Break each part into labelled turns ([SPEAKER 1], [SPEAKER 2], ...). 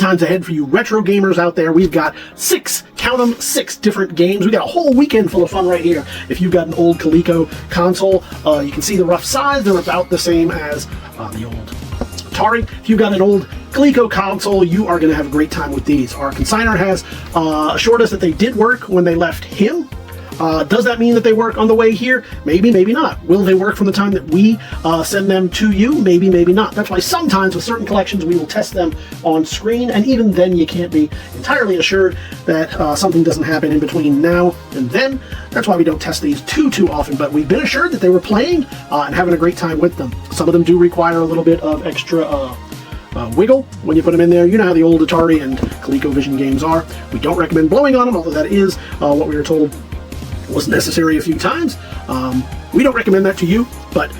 [SPEAKER 1] times ahead for you retro gamers out there. We've got 6, count them, 6 different games. We got a whole weekend full of fun right here. If you've got an old Coleco console, you can see the rough size. They're about the same as the old Atari. If you've got an old Coleco console, you are going to have a great time with these. Our consignor has assured us that they did work when they left him. Does that mean that they work on the way here? Maybe, maybe not. Will they work from the time that we send them to you? Maybe, maybe not. That's why sometimes with certain collections we will test them on screen, and even then you can't be entirely assured that something doesn't happen in between now and then. That's why we don't test these too often, but we've been assured that they were playing and having a great time with them. Some of them do require a little bit of extra wiggle when you put them in there. You know how the old Atari and ColecoVision games are. We don't recommend blowing on them, although that is what we were told was necessary a few times. We don't recommend that to you, but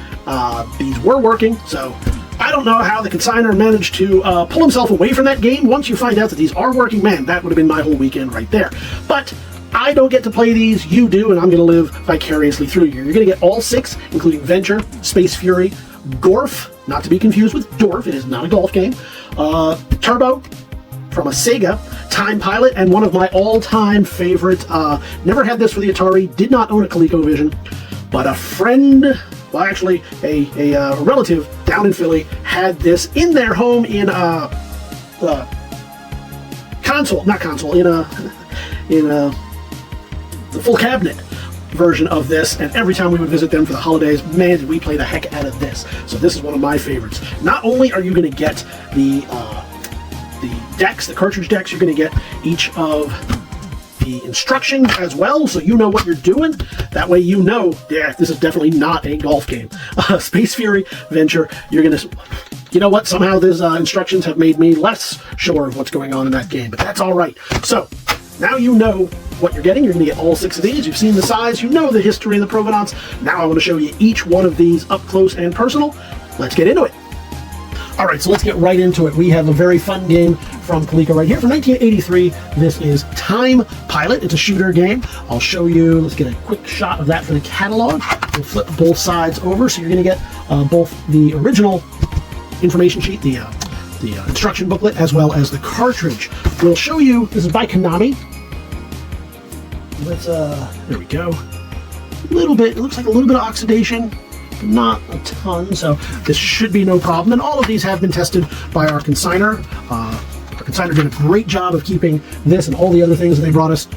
[SPEAKER 1] these were working, so I don't know how the consignor managed to pull himself away from that game. Once you find out that these are working, man, that would have been my whole weekend right there. But I don't get to play these, you do, and I'm going to live vicariously through you. You're going to get all 6, including Venture, Space Fury, GORF, not to be confused with Dorf, it is not a golf game, Turbo from a Sega, Time Pilot, and one of my all-time favorite, never had this for the Atari, did not own a ColecoVision, but a friend, well actually a relative down in Philly had this in their home in a the full cabinet version of this, and every time we would visit them for the holidays, man, did we play the heck out of this. So this is one of my favorites. Not only are you going to get the decks, the cartridge decks, you're going to get each of the instructions as well, so you know what you're doing. That way you know, yeah, this is definitely not a golf game. Space Fury, Venture, you're going to, you know what, somehow these instructions have made me less sure of what's going on in that game, but that's all right. So now you know what you're getting. You're going to get all 6 of these. You've seen the size, you know the history and the provenance. Now I want to show you each one of these up close and personal. Let's get into it. All right, so let's get right into it. We have a very fun game from Coleco right here. From 1983, this is Time Pilot. It's a shooter game. I'll show you, let's get a quick shot of that for the catalog. We'll flip both sides over, so you're going to get both the original information sheet, the instruction booklet, as well as the cartridge. We'll show you, this is by Konami. Let's, there we go. A little bit, it looks like a little bit of oxidation. Not a ton, so this should be no problem. And all of these have been tested by our consignor. Our consignor did a great job of keeping this and all the other things that they brought us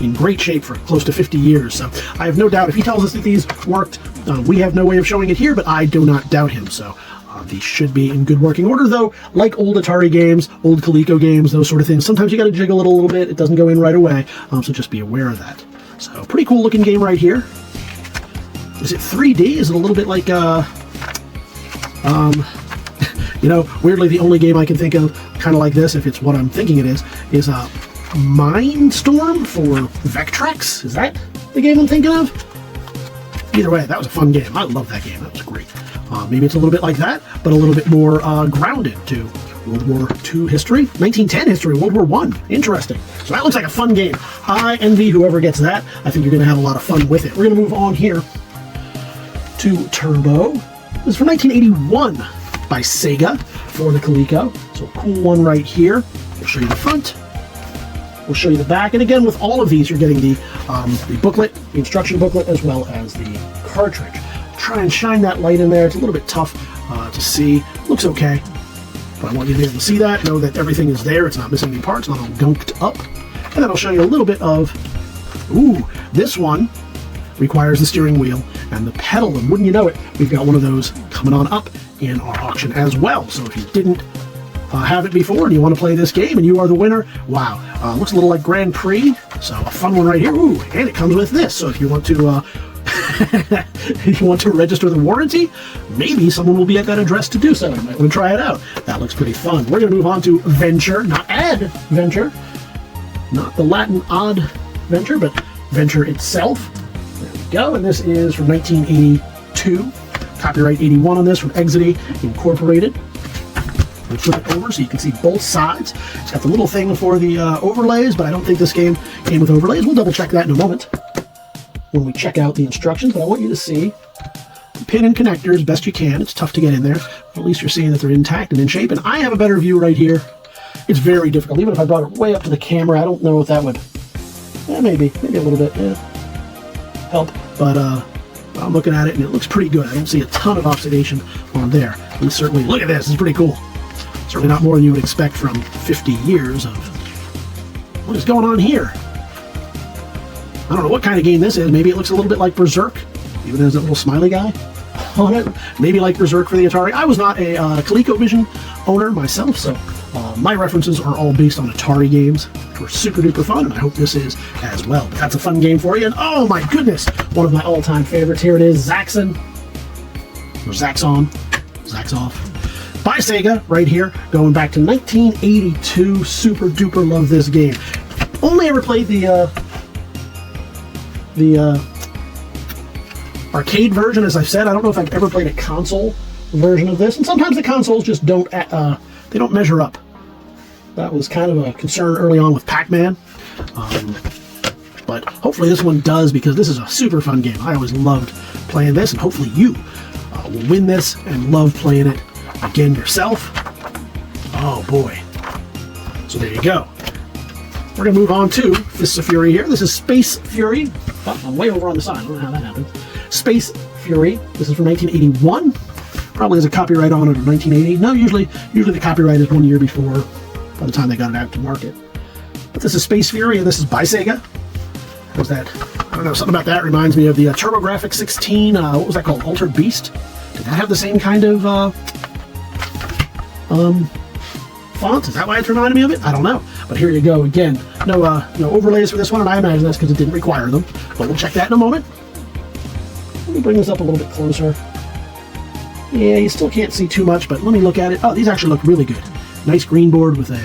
[SPEAKER 1] in great shape for close to 50 years. So I have no doubt if he tells us that these worked, we have no way of showing it here, but I do not doubt him. So these should be in good working order, though, like old Atari games, old Coleco games, those sort of things. Sometimes you got to jiggle it a little bit. It doesn't go in right away, so just be aware of that. So pretty cool looking game right here. Is it 3D? Is it a little bit like, you know, weirdly the only game I can think of kind of like this, if it's what I'm thinking it is Mindstorm for Vectrex? Is that the game I'm thinking of? Either way, that was a fun game. I love that game. That was great. Maybe it's a little bit like that, but a little bit more grounded to World War II history, 1910 history, World War I. Interesting. So that looks like a fun game. I envy whoever gets that. I think you're going to have a lot of fun with it. We're going to move on here to Turbo. This is from 1981 by Sega for the Coleco. So a cool one right here. We'll show you the front. We'll show you the back. And again, with all of these, you're getting the booklet, the instruction booklet, as well as the cartridge. Try and shine that light in there. It's a little bit tough to see. Looks okay, but I want you to be able to see that, know that everything is there. It's not missing any parts, not all gunked up. And then I'll show you a little bit of, this one requires the steering wheel and the pedal, and wouldn't you know it, we've got one of those coming on up in our auction as well. So if you didn't have it before and you want to play this game and you are the winner, wow, looks a little like Grand Prix, so a fun one right here. Ooh, and it comes with this, so if you want to if you want to register the warranty, maybe someone will be at that address to do so. You might want to try it out. That looks pretty fun. We're going to move on to Venture, not Adventure, not the Latin odd venture, but Venture itself. There we go, and this is from 1982. Copyright 81 on this from Exity Incorporated. We'll flip it over so you can see both sides. It's got the little thing for the overlays, but I don't think this game came with overlays. We'll double check that in a moment when we check out the instructions, but I want you to see the pin and connector as best you can. It's tough to get in there, but at least you're seeing that they're intact and in shape, and I have a better view right here It's very difficult. Even if I brought it way up to the camera, I don't know if that would, maybe a little bit, help. But I'm looking at it and it looks pretty good. I don't see a ton of oxidation on there. And certainly, look at this, it's pretty cool. Certainly not more than you would expect from 50 years of, what is going on here? I don't know what kind of game this is. Maybe it looks a little bit like Berserk, even as a little smiley guy on it. Maybe like Berserk for the Atari. I was not a ColecoVision owner myself, so my references are all based on Atari games, which were super duper fun, and I hope this is as well. But that's a fun game for you, and oh my goodness, one of my all-time favorites. Here it is, Zaxxon, or Zaxxon, Zaxxoff, by Sega, right here, going back to 1982. Super duper love this game. Only ever played the arcade version, as I've said. I don't know if I've ever played a console version of this, and sometimes the consoles just don't they don't measure up. That was kind of a concern early on with Pac-Man, but hopefully this one does, because this is a super fun game. I always loved playing this, and hopefully you will win this and love playing it again yourself. Oh boy. So there you go. We're going to move on to Fists of Fury here. This is Space Fury. Oh, I'm way over on the side. I don't know how that happened. Space Fury. This is from 1981. Probably has a copyright on it of 1980. No, usually the copyright is 1 year before, by the time they got it out to market. But this is Space Fury, and this is by Sega. What was that? I don't know, something about that reminds me of the TurboGrafx 16. What was that called? Altered Beast? Did that have the same kind of font? Is that why it's reminded me of it? I don't know. But here you go again. No overlays for this one, and I imagine that's because it didn't require them. But we'll check that in a moment. Let me bring this up a little bit closer. Yeah, you still can't see too much, but let me look at it. Oh, these actually look really good. Nice green board with some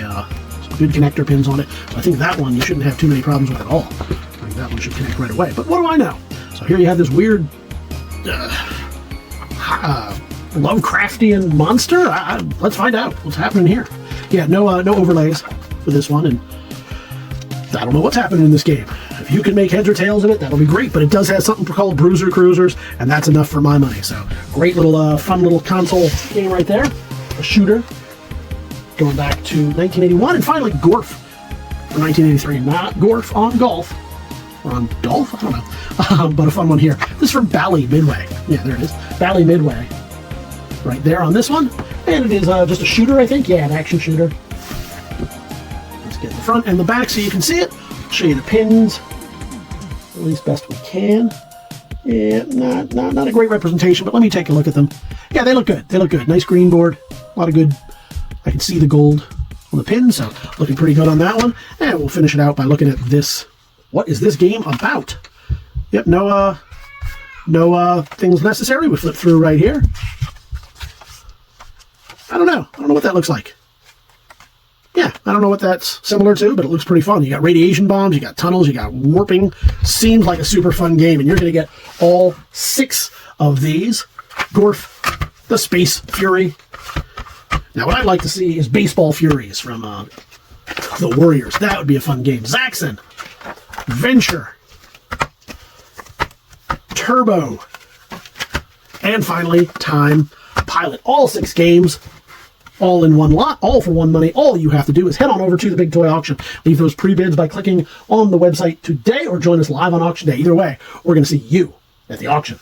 [SPEAKER 1] good connector pins on it. So I think that one you shouldn't have too many problems with at all. I think that one should connect right away. But what do I know? So here you have this weird Lovecraftian monster. Let's find out what's happening here. Yeah, no overlays for this one, and I don't know what's happening in this game. If you can make heads or tails of it, that'll be great, but it does have something called Bruiser Cruisers, and that's enough for my money. So, great little, fun little console game right there. A shooter. Going back to 1981, and finally GORF for 1983. Not GORF on golf. Or on golf? I don't know. But a fun one here. This is from Bally Midway. Yeah, there it is. Bally Midway. Right there on this one. And it is just a shooter, I think. Yeah, an action shooter. Let's get the front and the back so you can see it. Show you the pins, at least best we can. Yeah, not a great representation, but let me take a look at them. Yeah, they look good. They look good. Nice green board. A lot of good. I can see the gold on the pins, so looking pretty good on that one. And we'll finish it out by looking at this. What is this game about? Yep, no things necessary. We flip through right here. I don't know what that looks like. Yeah, I don't know what that's similar to, but it looks pretty fun. You got radiation bombs, you got tunnels, you got warping. Seems like a super fun game, and you're going to get all 6 of these. GORF, the Space Fury. Now, what I'd like to see is Baseball Furies from the Warriors. That would be a fun game. Zaxxon, Venture, Turbo, and finally, Time Pilot. All 6 games. All in one lot, all for one money. All you have to do is head on over to the Big Toy Auction. Leave those pre-bids by clicking on the website today, or join us live on auction day. Either way, we're going to see you at the auction.